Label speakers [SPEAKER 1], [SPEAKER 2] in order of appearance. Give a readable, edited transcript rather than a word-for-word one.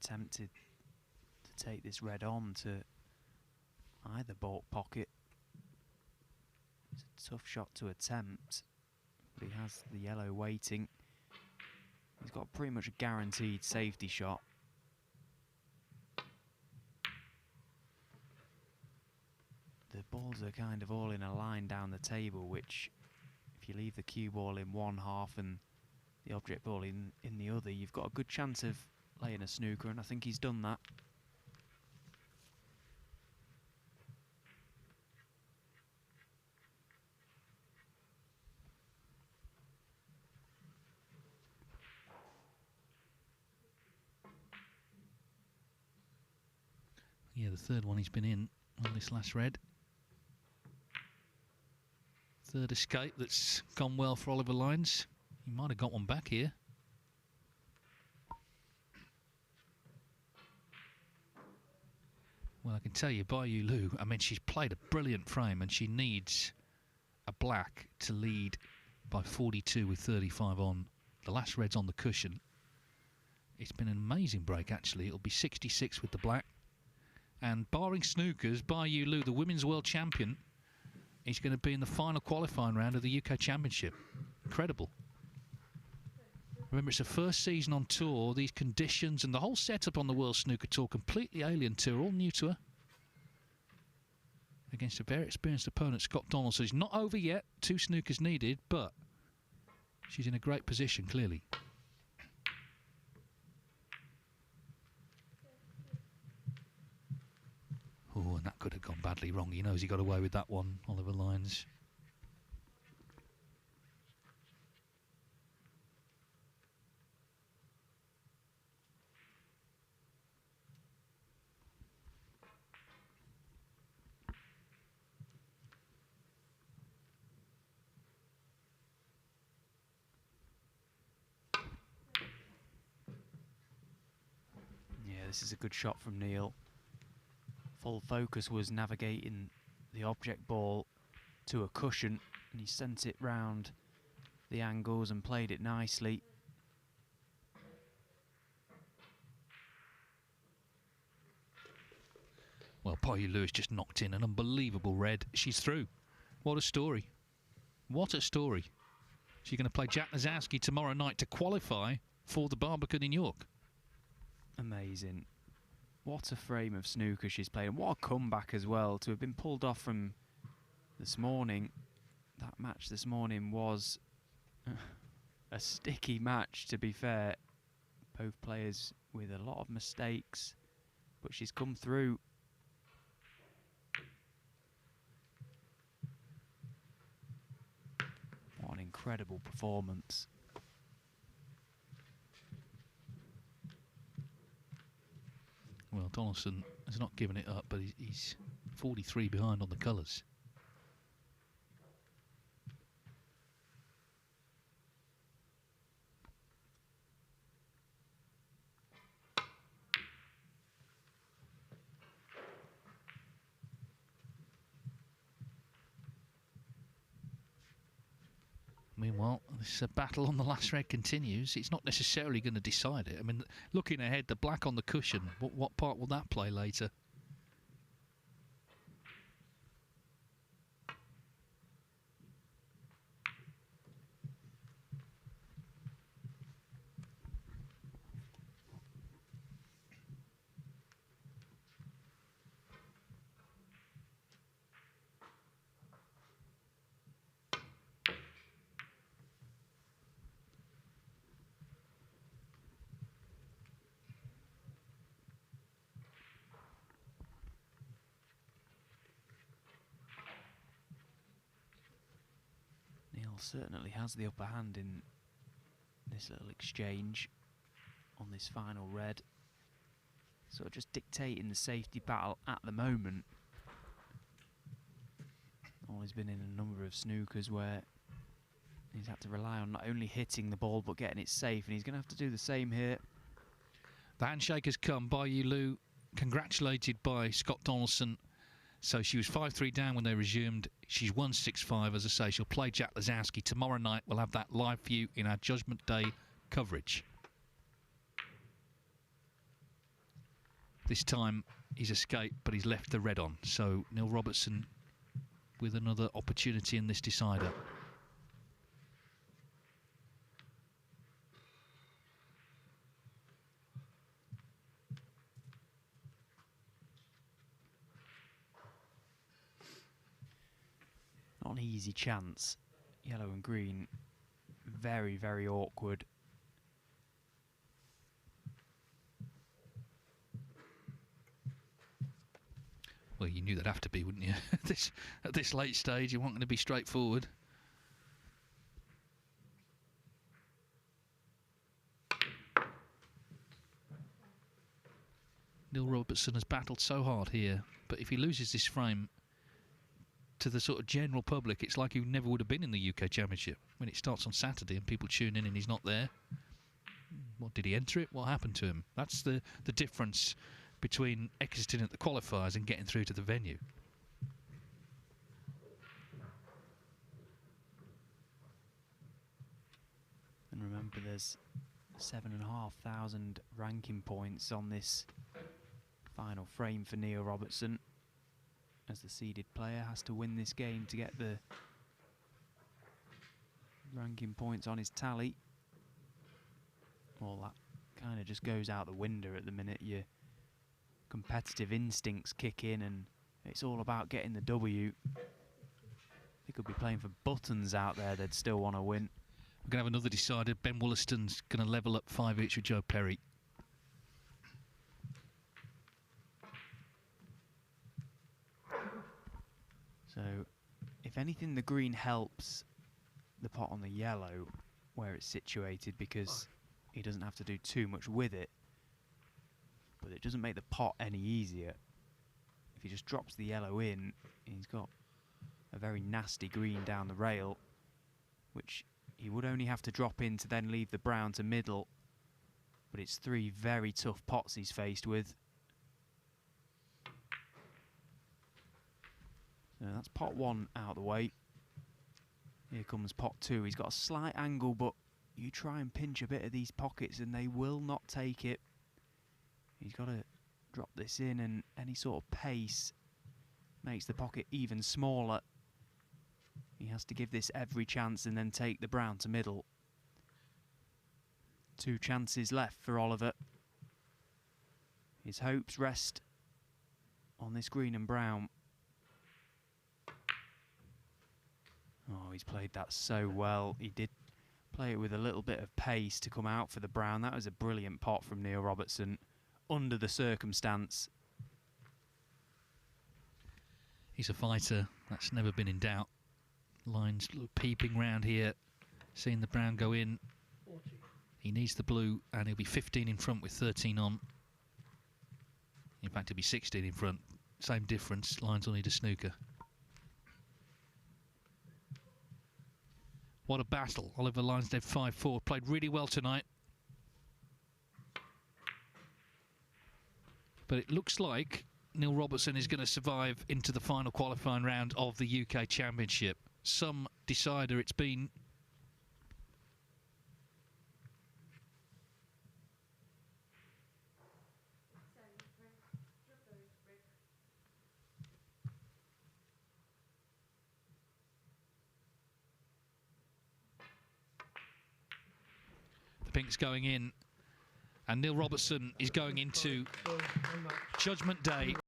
[SPEAKER 1] tempted to take this red on to either baulk pocket. It's a tough shot to attempt, but he has the yellow waiting. He's got pretty much a guaranteed safety shot. The balls are kind of all in a line down the table, which if you leave the cue ball in one half and the object ball in the other, you've got a good chance of laying a snooker, and I think he's done that.
[SPEAKER 2] Yeah, the third one he's been in on this last red. Third escape that's gone well for Oliver Lyons. He might have got one back here. Well, I can tell you, Bayu Lu, I mean, she's played a brilliant frame and she needs a black to lead by 42 with 35 on. The last red's on the cushion. It's been an amazing break, actually. It'll be 66 with the black. And barring snookers, Bayu Lu, the women's world champion, is going to be in the final qualifying round of the UK Championship. Incredible. Remember, it's her first season on tour. These conditions and the whole setup on the World Snooker Tour completely alien to her, all new to her. Against a very experienced opponent, Scott Donaldson. She's not over yet. 2 snookers needed, but she's in a great position, clearly. Oh, and that could have gone badly wrong. He knows he got away with that one, Oliver Lyons.
[SPEAKER 1] Yeah, this is a good shot from Neil. Full focus was navigating the object ball to a cushion, and he sent it round the angles and played it nicely.
[SPEAKER 2] Well, Bayu Lu has just knocked in an unbelievable red. She's through. What a story. What a story. She's going to play Jack Lazowski tomorrow night to qualify for the Barbican in York.
[SPEAKER 1] Amazing. What a frame of snooker she's played, and what a comeback as well, to have been pulled off from this morning. That match this morning was a sticky match, to be fair. Both players with a lot of mistakes, but she's come through. What an incredible performance.
[SPEAKER 2] Well, Donaldson has not given it up, but he's 43 behind on the colours. Meanwhile, this battle on the last red continues. It's not necessarily going to decide it. I mean, looking ahead, the black on the cushion, what part will that play later?
[SPEAKER 1] Neil certainly has the upper hand in this little exchange on this final red. Sort of just dictating the safety battle at the moment. Always been in a number of snookers where he's had to rely on not only hitting the ball but getting it safe, and he's going to have to do the same here.
[SPEAKER 2] The handshake has come. Bayu Lu congratulated by Scott Donaldson. So she was 5-3 down when they resumed. She's 1-6-5. As I say, she'll play Jack Lazowski tomorrow night. We'll have that live for you in our Judgment Day coverage. This time he's escaped, but he's left the red on. So Neil Robertson with another opportunity in this decider.
[SPEAKER 1] Not an easy chance. Yellow and green, very, very awkward.
[SPEAKER 2] Well, you knew that'd have to be, wouldn't you? At this late stage, you weren't going to be straightforward. Neil Robertson has battled so hard here, but if he loses this frame to the sort of general public, it's like he never would have been in the UK Championship. When it starts on Saturday and people tune in and he's not there, what, did he enter it? What happened to him? That's the difference between exiting at the qualifiers and getting through to the venue.
[SPEAKER 1] And remember, there's 7,500 ranking points on this final frame for Neil Robertson, as the seeded player has to win this game to get the ranking points on his tally. Well, that kind of just goes out the window at the minute. Your competitive instincts kick in and it's all about getting the W. They could be playing for buttons out there, they'd still want to win.
[SPEAKER 2] We're going to have another decider. Ben Wollaston's going to level up 5 each with Joe Perry.
[SPEAKER 1] So, if anything, the green helps the pot on the yellow where it's situated because he doesn't have to do too much with it. But it doesn't make the pot any easier. If he just drops the yellow in, he's got a very nasty green down the rail, which he would only have to drop in to then leave the brown to middle. But it's 3 very tough pots he's faced with. So that's pot 1 out the way. Here comes pot 2. He's got a slight angle, but you try and pinch a bit of these pockets and they will not take it. He's got to drop this in, and any sort of pace makes the pocket even smaller. He has to give this every chance and then take the brown to middle. 2 chances left for Oliver. His hopes rest on this green and brown. Oh, he's played that so well. He did play it with a little bit of pace to come out for the brown. That was a brilliant pot from Neil Robertson under the circumstance.
[SPEAKER 2] He's a fighter. That's never been in doubt. Lines peeping round here, seeing the brown go in. He needs the blue, and he'll be 15 in front with 13 on. In fact, he'll be 16 in front. Same difference. Lines will need a snooker. What a battle. Oliver Linesdead 5-4. Played really well tonight. But it looks like Neil Robertson is going to survive into the final qualifying round of the UK Championship. Some decider it's been. The pink's going in, and Neil Robertson is going into Judgment Day.